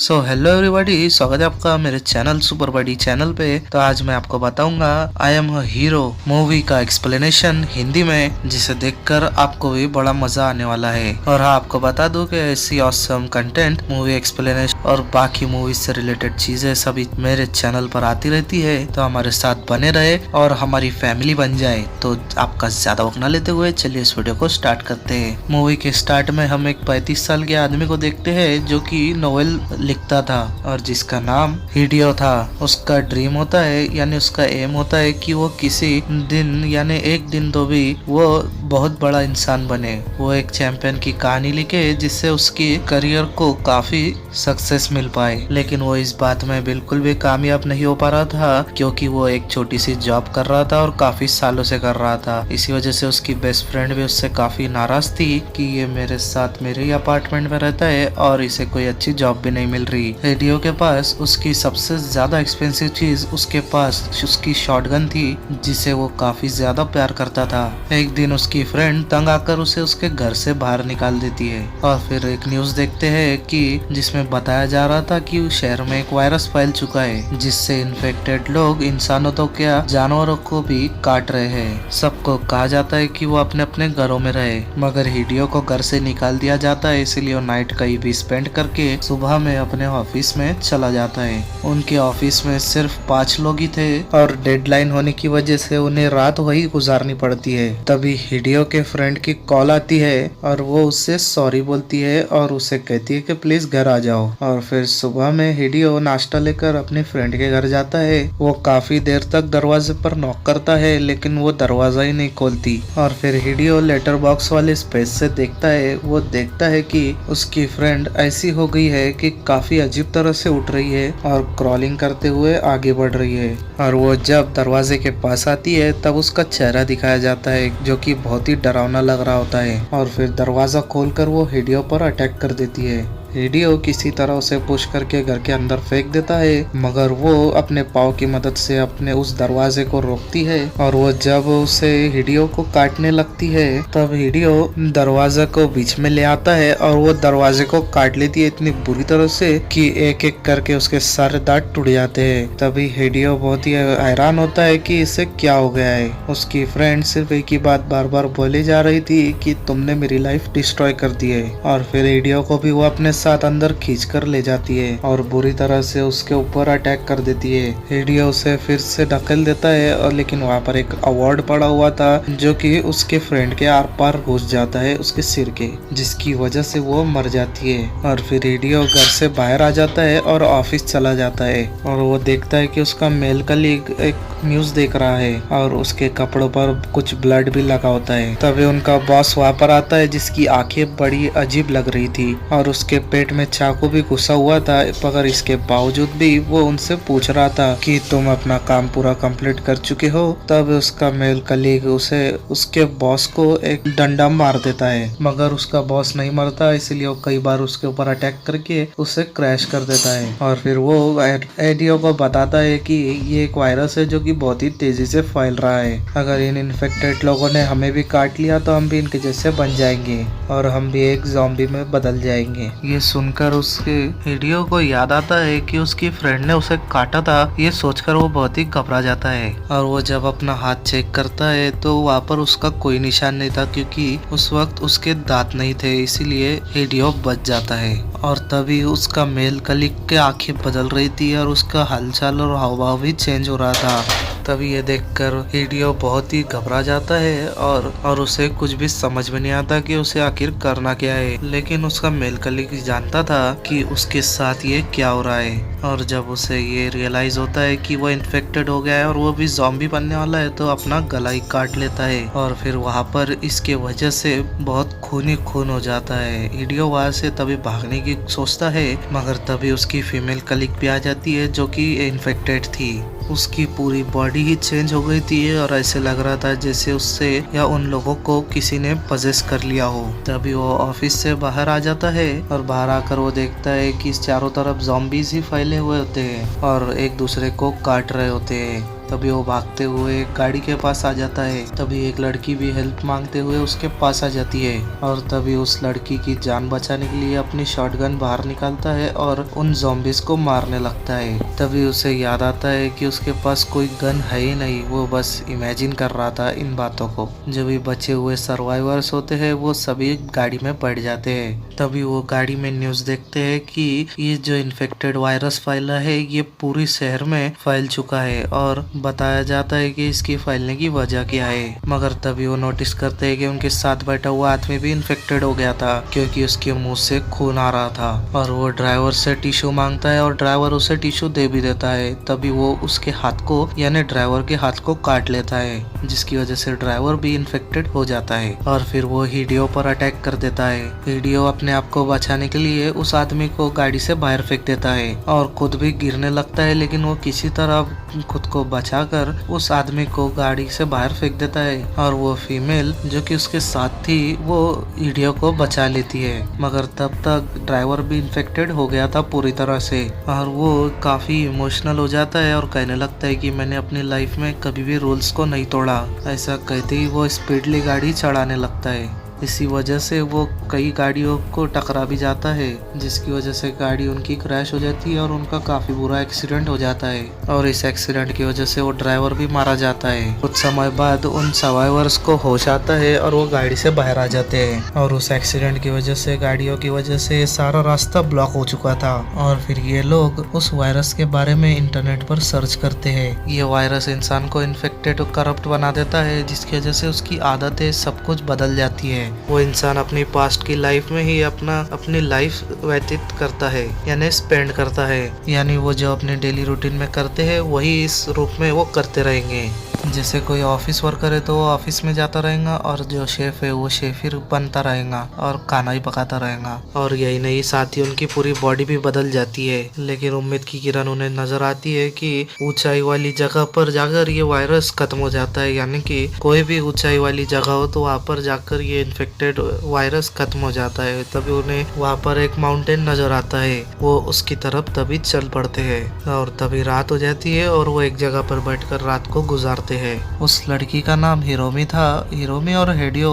So hello everybody, स्वागत है आपका मेरे चैनल सुपर बडी चैनल पे। तो आज मैं आपको बताऊंगा I am a hero movie का एक्सप्लेनेशन हिंदी में, जिसे देखकर आपको भी बड़ा मजा आने वाला है। और हाँ, आपको बता दूं कि ऐसी ऑसम कंटेंट, मूवी एक्सप्लेनेशन और बाकी मूवी से रिलेटेड चीजें सभी मेरे चैनल पर आती रहती है। तो हमारे साथ बने रहे और हमारी फैमिली बन जाए। तो आपका ज्यादा वक्त न लेते हुए चलिए इस वीडियो को स्टार्ट करते हैं। मूवी के स्टार्ट में हम एक 35 साल के आदमी को देखते हैं जो कि नोवेल लिखता था और जिसका नाम हिडियो था। उसका ड्रीम होता है, यानी उसका एम होता है कि वो किसी दिन यानी एक दिन तो भी वो बहुत बड़ा इंसान बने। वो एक चैंपियन की कहानी लिखे जिससे उसकी करियर को काफी सक्सेस मिल पाए। लेकिन वो इस बात में बिल्कुल भी कामयाब नहीं हो पा रहा था, क्योंकि वो एक छोटी सी जॉब कर रहा था और काफी सालों से कर रहा था। इसी वजह से उसकी बेस्ट फ्रेंड भी उससे काफी नाराज थी कि ये मेरे साथ मेरे ही अपार्टमेंट में रहता है और इसे कोई अच्छी जॉब भी नहीं मिल रही। हिडियो के पास उसकी सबसे ज्यादा एक्सपेंसिव चीज, उसके पास उसकी शॉटगन थी जिसे वो काफी ज्यादा प्यार करता था। एक दिन उसकी फ्रेंड तंग आकर उसे उसके घर से बाहर निकाल देती है और फिर एक न्यूज देखते हैं कि जिसमें बताया जा रहा था कि शहर में एक वायरस फैल चुका है जिससे इन्फेक्टेड लोग इंसानों तो क्या जानवरों को भी काट रहे हैं। सबको कहा जाता है कि वो अपने अपने घरों में रहे, मगर हिडियो को घर से निकाल दिया जाता है। इसीलिए वो नाइट कहीं भी स्पेंड करके सुबह में अपने ऑफिस में चला जाता है। उनके ऑफिस में सिर्फ 5 लोग ही थे और डेडलाइन होने की वजह से उन्हें रात वही गुजारनी पड़ती है। तभी हिडियो के फ्रेंड की कॉल आती है और वो उससे सॉरी बोलती है और उसे कहती है कि प्लीज घर आ जाओ। और फिर सुबह में हिडियो नाश्ता लेकर अपने फ्रेंड के घर जाता है। वो काफी देर तक दरवाजे पर नॉक करता है लेकिन वो दरवाजा ही नहीं खोलती। और फिर हिडियो लेटर बॉक्स वाले स्पेस से देखता है, वो देखता है कि उसकी फ्रेंड ऐसी हो गई है कि काफी अजीब तरह से उठ रही है और क्रॉलिंग करते हुए आगे बढ़ रही है। और वो जब दरवाजे के पास आती है तब उसका चेहरा दिखाया जाता है जो कि बहुत ही डरावना लग रहा होता है। और फिर दरवाजा खोलकर वो हिडियो पर अटैक कर देती है। हिडियो किसी तरह उसे पुश करके घर के अंदर फेंक देता है, मगर वो अपने पाँव की मदद से अपने उस दरवाजे को रोकती है। और वो जब उसे हिडियो को काटने लगती है तब हिडियो दरवाजा को बीच में ले आता है और वो दरवाजे को काट लेती है इतनी बुरी तरह से कि एक एक करके उसके सारे दांत टूट जाते हैं। तभी हिडियो बहुत ही हैरान होता है कि इसे क्या हो गया है। उसकी फ्रेंड सिर्फ एक ही बात बार बार बोली जा रही थी कि तुमने मेरी लाइफ डिस्ट्रॉय कर दी है। और फिर हिडियो को भी वो अपने साथ अंदर खींचकर ले जाती है और बुरी तरह से उसके ऊपर अटैक कर देती है। हिडियो उसे फिर से ढकेल देता है और लेकिन वहाँ पर एक अवार्ड पड़ा हुआ था जो कि उसके फ्रेंड के आर पार घुस जाता है उसके सिर के, जिसकी वजह से वो मर जाती है। और फिर हिडियो घर से बाहर आ जाता है और ऑफिस चला जाता है और वो देखता है कि उसका मेल कलीग एक न्यूज देख रहा है और उसके कपड़ों पर कुछ ब्लड भी लगा होता है। तभी उनका बॉस वहाँ पर आता है जिसकी आंखें बड़ी अजीब लग रही थी और उसके पेट में चाकू भी घुसा हुआ था, मगर इसके बावजूद भी वो उनसे पूछ रहा था कि तुम अपना काम पूरा कंप्लीट कर चुके हो। तब उसका मेल कलीग उसे उसके बॉस को एक डंडा मार देता है, मगर उसका बॉस नहीं मरता, इसलिए वो कई बार उसके ऊपर अटैक करके उसे क्रैश कर देता है। और फिर वो हिडियो को बताता है कि ये एक वायरस है जो कि बहुत ही तेजी से फैल रहा है। अगर इन इन्फेक्टेड लोगों ने हमें भी काट लिया तो हम भी इनके जैसे बन जाएंगे और हम भी एक ज़ॉम्बी में बदल जाएंगे। ये सुनकर उसके हिडियो को याद आता है कि उसकी फ्रेंड ने उसे काटा था। ये सोचकर वो बहुत ही घबरा जाता है और वो जब अपना हाथ चेक करता है तो वहाँ पर उसका कोई निशान नहीं था, क्योंकि उस वक्त उसके दांत नहीं थे, इसीलिए हिडियो बच जाता है। और तभी उसका मेल कलीग की आंखें बदल रही थी और उसका हलचल और हाव भी चेंज हो रहा था। तभी ये देखकर हिडियो बहुत ही घबरा जाता है और उसे कुछ भी समझ में नहीं आता कि उसे आखिर करना क्या है। लेकिन उसका मेल कलीग जानता था कि उसके साथ ये क्या हो रहा है। और जब उसे ये रियलाइज होता है कि वो इन्फेक्टेड हो गया है और वो भी ज़ॉम्बी बनने वाला है, तो अपना गला ही काट लेता है। और फिर वहाँ पर इसके वजह से बहुत खून ही खून हो जाता है। हिडियो वहाँ से तभी भागने की सोचता है, मगर तभी उसकी फीमेल कलीग भी आ जाती है जो कि इन्फेक्टेड थी। उसकी पूरी बॉडी ही चेंज हो गई थी और ऐसे लग रहा था जैसे उससे या उन लोगों को किसी ने पजेस कर लिया हो। तभी वो ऑफिस से बाहर आ जाता है और बाहर आकर वो देखता है कि चारों तरफ ज़ॉम्बीज ही फैले हुए होते हैं और एक दूसरे को काट रहे होते हैं। तभी वो भागते हुए एक गाड़ी के पास आ जाता है। तभी एक लड़की भी हेल्प मांगते हुए उसके पास आ जाती है और तभी उस लड़की की जान बचाने के लिए अपनी शॉटगन बाहर निकालता है और उन ज़ॉम्बीज़ को मारने लगता है। तभी उसे याद आता है कि उसके पास कोई गन है ही नहीं, वो बस इमेजिन कर रहा था इन बातों को। जो भी बचे हुए सर्वाइवर्स होते हैं वो सभी गाड़ी में बैठ जाते हैं। तभी वो गाड़ी में न्यूज़ देखते हैं कि ये जो इन्फेक्टेड वायरस फैला है ये पूरी शहर में फैल चुका है और बताया जाता है कि इसकी फैलने की वजह क्या है। मगर तभी वो नोटिस करते हैं कि उनके साथ बैठा हुआ आदमी भी इन्फेक्टेड हो गया था क्योंकि उसके मुंह से खून आ रहा था और वो ड्राइवर से टिश्यू मांगता है और ड्राइवर उसे टिश्यू दे भी देता है। तभी वो उसके हाथ को यानी ड्राइवर के हाथ को काट लेता है जिसकी वजह से ड्राइवर भी इन्फेक्टेड हो जाता है और फिर वो हिडियो पर अटैक कर देता है। हिडियो अपने आप को बचाने के लिए उस आदमी को गाड़ी से बाहर फेंक देता है और खुद भी गिरने लगता है, लेकिन वो किसी तरह खुद को बचाकर उस आदमी को गाड़ी से बाहर फेंक देता है और वो फीमेल जो कि उसके साथ थी वो हिडियो को बचा लेती है। मगर तब तक ड्राइवर भी इन्फेक्टेड हो गया था पूरी तरह से और वो काफी इमोशनल हो जाता है और कहने लगता है कि मैंने अपनी लाइफ में कभी भी रूल्स को नहीं तोड़ा। ऐसा कहते ही वो स्पीडली गाड़ी चढ़ाने लगता है। इसी वजह से वो कई गाड़ियों को टकरा भी जाता है जिसकी वजह से गाड़ी उनकी क्रैश हो जाती है और उनका काफी बुरा एक्सीडेंट हो जाता है और इस एक्सीडेंट की वजह से वो ड्राइवर भी मारा जाता है। कुछ समय बाद उन सर्वाइवर्स को होश आता है और वो गाड़ी से बाहर आ जाते हैं और उस एक्सीडेंट की वजह से गाड़ियों की वजह से सारा रास्ता ब्लॉक हो चुका था और फिर ये लोग उस वायरस के बारे में इंटरनेट पर सर्च करते हैं। ये वायरस इंसान को इन्फेक्टेड और करप्ट बना देता है जिसकी वजह से उसकी आदतें सब कुछ बदल जाती है। वो इंसान अपनी पास्ट की लाइफ में ही अपनी लाइफ व्यतीत करता है यानी स्पेंड करता है, यानी वो जो अपने डेली रूटीन में करते हैं वही इस रूप में वो करते रहेंगे। जैसे कोई ऑफिस वर्कर है तो वो ऑफिस में जाता रहेगा और जो शेफ है वो शेफ ही बनता रहेगा और खाना ही पकाता रहेगा और यही नहीं साथ ही उनकी पूरी बॉडी भी बदल जाती है। लेकिन उम्मीद की किरण उन्हें नजर आती है कि ऊंचाई वाली जगह पर जाकर ये वायरस खत्म हो जाता है, यानी कि कोई भी ऊंचाई वाली जगह हो तो वहाँ पर जाकर ये इन्फेक्टेड वायरस खत्म हो जाता है। तभी उन्हें वहाँ पर एक माउंटेन नजर आता है, वो उसकी तरफ तभी चल पड़ते हैं और तभी रात हो जाती है और वो एक जगह पर बैठकर रात को गुजारते हैं। उस लड़की का नाम हिरोमी था। हिरोमी और हिडियो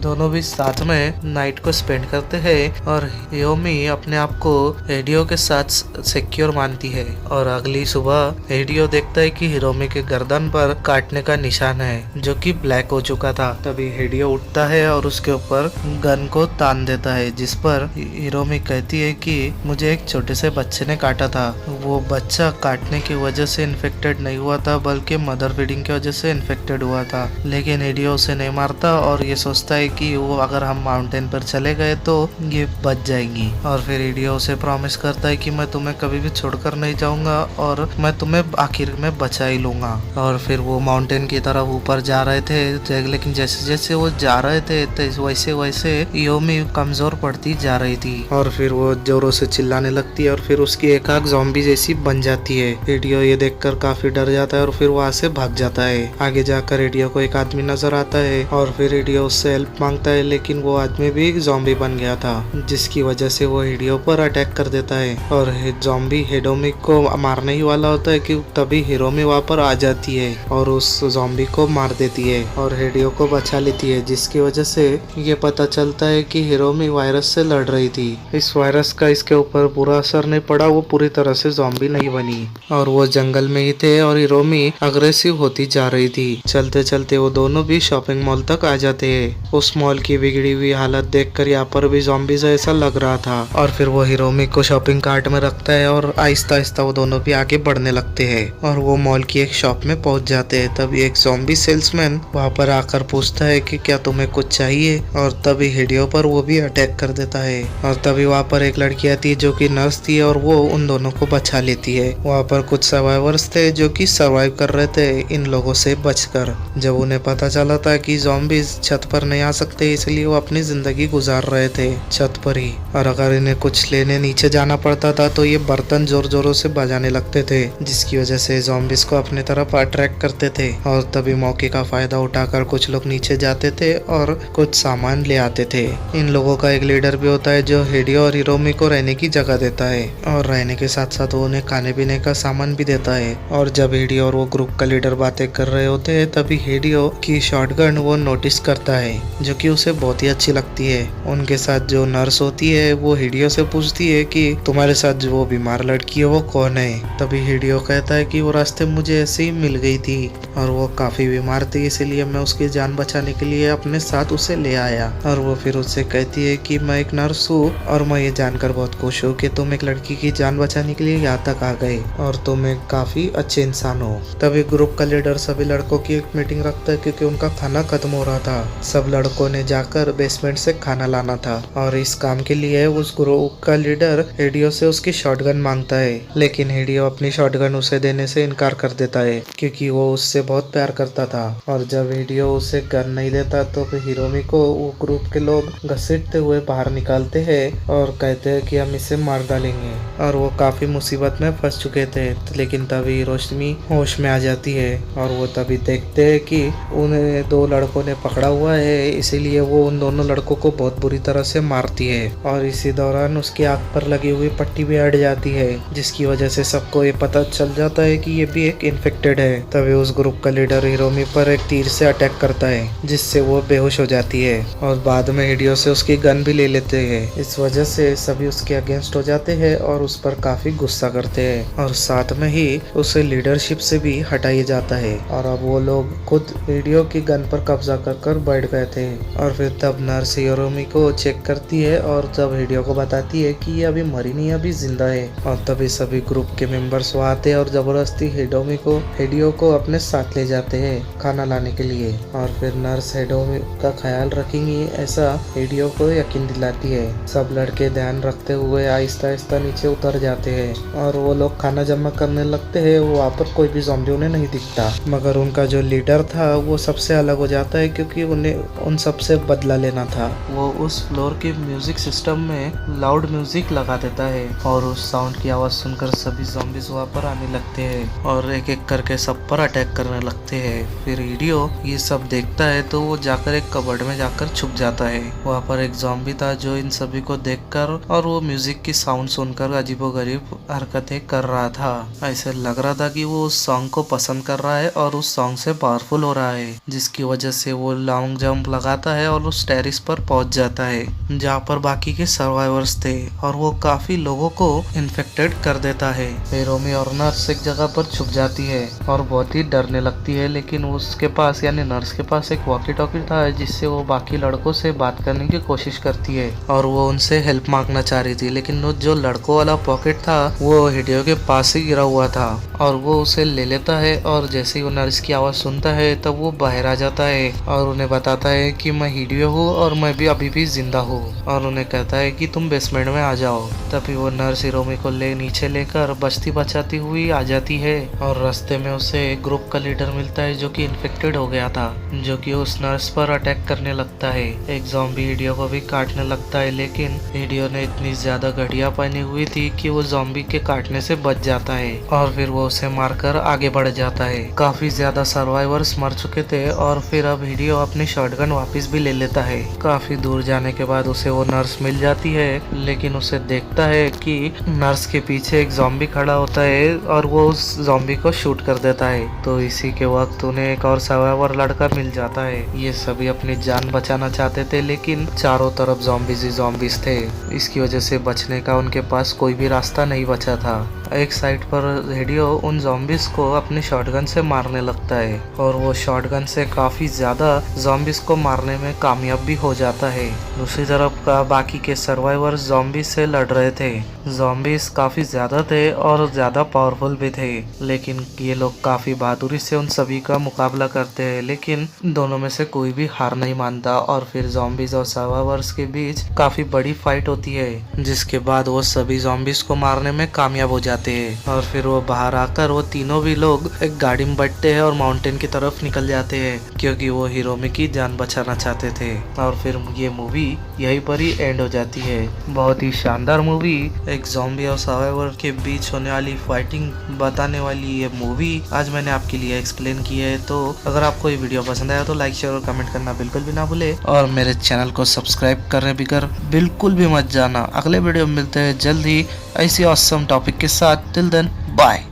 दोनों भी साथ में नाइट को स्पेंड करते हैं और हिरोमी अपने आप को हिडियो के साथ सिक्योर मानती है और अगली सुबह हिडियो देखता है कि हिरोमी के गर्दन पर काटने का निशान है जो कि ब्लैक हो चुका था। तभी हिडियो उठता है और उसके ऊपर गन को तान देता है जिस पर हिरोमी कहती है कि मुझे एक छोटे से बच्चे ने काटा था। वो बच्चा काटने की वजह से इन्फेक्टेड नहीं हुआ था बल्कि मदर फीडिंग की वजह से इन्फेक्टेड हुआ था। लेकिन हिडियो उसे नहीं मारता और ये सोचता है कि वो अगर हम माउंटेन पर चले गए तो ये बच जाएंगी और फिर हिडियो उसे प्रॉमिस करता है कि मैं तुम्हें कभी भी छोड़कर नहीं जाऊंगा और मैं तुम्हें आखिर में बचा ही लूंगा। और फिर वो माउंटेन की तरफ ऊपर जा रहे थे, लेकिन जैसे जैसे वो जा रहे थे तो वैसे वैसे हिरोमी कमजोर पड़ती जा रही थी और फिर वो जोरों से चिल्लाने लगती है और फिर उसकी एक आंख ज़ॉम्बी जैसी बन जाती है। हिडियो ये देखकर काफी डर जाता है और फिर वहाँ से भाग जाता है। आगे जाकर हिडियो को एक आदमी नजर आता है और फिर हिडियो उससे हेल्प मांगता है, लेकिन वो आदमी भी एक ज़ॉम्बी बन गया था जिसकी वजह से वो हिडियो पर अटैक कर देता है और ज़ॉम्बी हिरोमी को मारने ही वाला होता है कि तभी हिरोमी वहाँ पर आ जाती है और उस ज़ॉम्बी को मार देती है और हिडियो को बचा लेती है जिसकी वजह से ये पता चलता है कि हिरोमी वायरस से लड़ रही थी। इस वायरस का इसके ऊपर बुरा असर नहीं पड़ा, वो पूरी तरह से ज़ॉम्बी नहीं बनी और वो जंगल में ही थे और हिरोमी अग्रेसिव होती जा रही थी। चलते चलते वो दोनों भी शॉपिंग मॉल तक आ जाते हैं। उस मॉल की बिगड़ी हुई हालत देखकर यहाँ पर भी ज़ॉम्बी जैसा लग रहा था और फिर वो हिरोमी को शॉपिंग कार्ट में रखता है और आहिस्ता आहिस्ता वो दोनों भी आगे बढ़ने लगते हैं और वो मॉल की एक शॉप में पहुंच जाते हैं। तभी एक ज़ॉम्बी सेल्समैन वहाँ पर आकर पूछता है कि क्या तुम्हें कुछ चाहिए और तभी हिडियो पर वो भी अटैक कर देता है और तभी वहाँ पर एक लड़की आती है जो कि नर्स थी और वो उन दोनों को बचा लेती है। वहाँ पर कुछ सर्वाइवर्स थे जो कि सर्वाइव कर रहे थे इन लोगों लोगों से बचकर। जब उन्हें पता चला था कि ज़ॉम्बीज छत पर नहीं आ सकते, इसलिए वो अपनी जिंदगी गुजार रहे थे छत पर ही। और अगर इन्हें कुछ लेने नीचे जाना पड़ता था तो ये बर्तन जोर जोरों से बजाने लगते थे, जिसकी वजह से ज़ॉम्बीज को अपने तरफ अट्रैक्ट करते थे। और तभी मौके का फायदा उठाकर कुछ लोग नीचे जाते थे और कुछ सामान ले आते थे। इन लोगों का एक लीडर भी होता है जो हिडियो और हिरोमी को रहने की जगह देता है, और रहने के साथ साथ वो उन्हें खाने पीने का सामान भी देता है। और जब हिडियो और वो ग्रुप का लीडर बातें कर रहे होते हैं, तभी हिडियो की शॉटगन वो नोटिस करता है, जो कि उसे बहुत ही अच्छी लगती है। उनके साथ जो नर्स होती है वो हिडियो से पूछती है कि तुम्हारे साथ जो वो बीमार लड़की है वो कौन है। तभी हिडियो कहता है कि वो रास्ते मुझे ऐसे ही मिल गई थी और वो काफी बीमार थी, इसीलिए मैं उसकी जान बचाने के लिए अपने साथ उसे ले आया। और वो फिर उससे कहती है कि मैं एक नर्स हूँ और मैं ये जानकर बहुत खुश हूँ कि तुम एक लड़की की जान बचाने के लिए यहाँ तक आ गए और तुम एक काफी अच्छे इंसान हो। तभी ग्रुप का लीडर सभी लड़कों की एक मीटिंग रखता है, क्योंकि उनका खाना खत्म हो रहा था। सब लड़कों ने जाकर बेसमेंट से खाना लाना था, और इस काम के लिए उस ग्रुप का लीडर हिडियो से उसकी शॉटगन मांगता है। लेकिन हिडियो अपनी शॉटगन उसे देने से इनकार कर देता है, क्योंकि वो उससे बहुत प्यार करता था। और जब हिडियो उसे गन नहीं देता तो फिर हिरोमी को वो ग्रुप के लोग घसीटते हुए बाहर निकालते हैं और कहते हैं कि हम इसे मार डालेंगे। और वो काफी मुसीबत में फंस चुके थे, लेकिन तभी रोशनी होश में आ जाती है और वो तभी देखते हैं कि उन्हें दो लड़कों ने पकड़ा हुआ है, इसीलिए वो उन दोनों लड़कों को बहुत बुरी तरह से मारती है। और इसी दौरान उसकी आंख पर लगी हुई पट्टी भी हट जाती है, जिसकी वजह से सबको ये पता चल जाता है कि ये भी एक इन्फेक्टेड है। तभी उस ग्रुप का लीडर हिरोमी पर एक तीर से अटैक करता है, जिससे वो बेहोश हो जाती है। और बाद में हिडियो से उसकी गन भी ले लेते हैं। इस वजह से सभी उसके अगेंस्ट हो जाते हैं और उस पर काफी गुस्सा करते हैं, और साथ में ही उसे लीडरशिप से भी हटाया जाता है। और अब वो लोग खुद हिडियो की गन पर कब्जा कर बैठ गए थे। और फिर तब नर्स हिरोमी को चेक करती है और तब हिडियो को बताती है कि ये अभी मरी नहीं, अभी जिंदा है। और तभी सभी ग्रुप के मेंबर्स वहाँ आते हैं और जबरदस्ती हिडियो को अपने साथ ले जाते हैं खाना लाने के लिए। और फिर नर्स हिडियो का ख्याल रखेंगी ऐसा हिडियो को यकीन दिलाती है। सब लड़के ध्यान रखते हुए आहिस्ता आहिस्ता नीचे उतर जाते हैं और वो लोग खाना जमा करने लगते हैं। वहाँ पर कोई भी ज़ॉम्बी उन्हें नहीं दिखता, मगर उनका जो लीडर था वो सबसे अलग हो जाता है, क्योंकि उन्हें उन सबसे बदला लेना था। वो उस फ्लोर के म्यूजिक सिस्टम में लाउड म्यूजिक लगा देता है और उस साउंड की आवाज सुनकर सभी ज़ॉम्बीज वहाँ पर आने लगते हैं और एक एक करके सब पर अटैक करने लगते हैं। फिर हिडियो ये सब देखता है तो वो जाकर एक कबर्ड में जाकर छुप जाता है। वहाँ पर एक ज़ॉम्बी था जो इन सभी को देखकर और वो म्यूजिक की साउंड सुनकर अजीबोगरीब हरकतें कर रहा था। ऐसे लग रहा था कि वो उस सॉन्ग को पसंद कर रहा है और उस सॉन्ग से पावरफुल हो रहा है, जिसकी वजह से वो लॉन्ग जंप लगाता है और उस टेरिस पर पहुंच जाता है जहाँ पर बाकी के सर्वाइवर्स थे, और वो काफी लोगों को इन्फेक्टेड कर देता है। हिरोमी और नर्स एक जगह पर छुप जाती है और बहुत ही डरने लगती है, लेकिन उसके पास यानी नर्स के पास एक वॉकी टॉकी था, जिससे वो बाकी लड़कों से बात करने की कोशिश करती है और वो उनसे हेल्प मांगना चाह रही थी। लेकिन वो जो लड़कों वाला पॉकेट था वो हिडियो के पास ही गिरा हुआ था और वो उसे ले लेता है। और जैसे ही वो नर्स की आवाज सुनता है तब वो बाहर आ जाता है और उन्हें बताता है कि मैं हिडियो हूँ और मैं भी अभी भी जिंदा हूँ, और उन्हें कहता है कि तुम बेसमेंट में आ जाओ। तभी वो नर्स हिरोमी को नीचे लेकर बचती बचाती हुई आ जाती है और रास्ते में उसे एक ग्रुप का लीडर मिलता है जो कि इन्फेक्टेड हो गया था, जो कि उस नर्स पर अटैक करने लगता है। एक ज़ॉम्बी हिडियो को भी काटने लगता है, लेकिन हिडियो ने इतनी ज्यादा घड़ियां पहनी हुई थी कि वो ज़ॉम्बी के काटने से बच जाता है और फिर वो उसे मारकर आगे बढ़ जाता है। काफी ज्यादा सर्वाइवर्स मर चुके थे और फिर अब हिडियो अपनी शॉटगन वापस भी ले लेता है। काफी दूर जाने के बाद उसे वो नर्स मिल जाती है, लेकिन उसे देखता है कि नर्स के पीछे एक ज़ॉम्बी खड़ा होता है और वो उस ज़ॉम्बी को शूट कर देता है। तो इसी के वक्त उन्हें एक और सर्वाइवर लड़का मिल जाता है। ये सभी अपनी जान बचाना चाहते थे, लेकिन चारों तरफ ज़ॉम्बीज ही ज़ॉम्बीज थे। इसकी वजह से बचने का उनके पास कोई भी रास्ता नहीं बचा था। एक साइड पर हिडियो उन ज़ॉम्बीज को अपनी शॉटगन से मारने लगता है और वो शॉटगन से काफी ज्यादा ज़ॉम्बीज को मारने में कामयाब भी हो जाता है। दूसरी तरफ का बाकी के सर्वाइवर्स ज़ॉम्बीज से लड़ रहे थे ज़ॉम्बीज काफ़ी ज़्यादा थे और ज़्यादा पावरफुल भी थे, लेकिन ये लोग काफ़ी बहादुरी से उन सभी का मुकाबला करते हैं, लेकिन दोनों में से कोई भी हार नहीं मानता। और फिर ज़ॉम्बीज और सर्वाइवर्स के बीच काफ़ी बड़ी फाइट होती है, जिसके बाद वो सभी ज़ॉम्बीज को मारने में कामयाब हो जाते हैं। और फिर वो बाहर आकर वो तीनों भी लोग एक गाड़ी में बैठते हैं और माउंटेन की तरफ निकल जाते हैं, क्योंकि वो हिरोमी की जान बचाना चाहते थे। और फिर ये मूवी यहीं पर ही एंड हो जाती है। बहुत ही शानदार मूवी, एक ज़ॉम्बी और सर्वाइवर के बीच होने वाली फाइटिंग बताने वाली ये मूवी आज मैंने आपके लिए एक्सप्लेन की है। तो अगर आपको ये वीडियो पसंद आया तो लाइक शेयर और कमेंट करना बिल्कुल भी ना भूले, और मेरे चैनल को सब्सक्राइब करने बिगर बिल्कुल भी मत जाना। अगले वीडियो में मिलते हैं जल्द ही ऐसी ऑसम टॉपिक के साथ। Till then bye.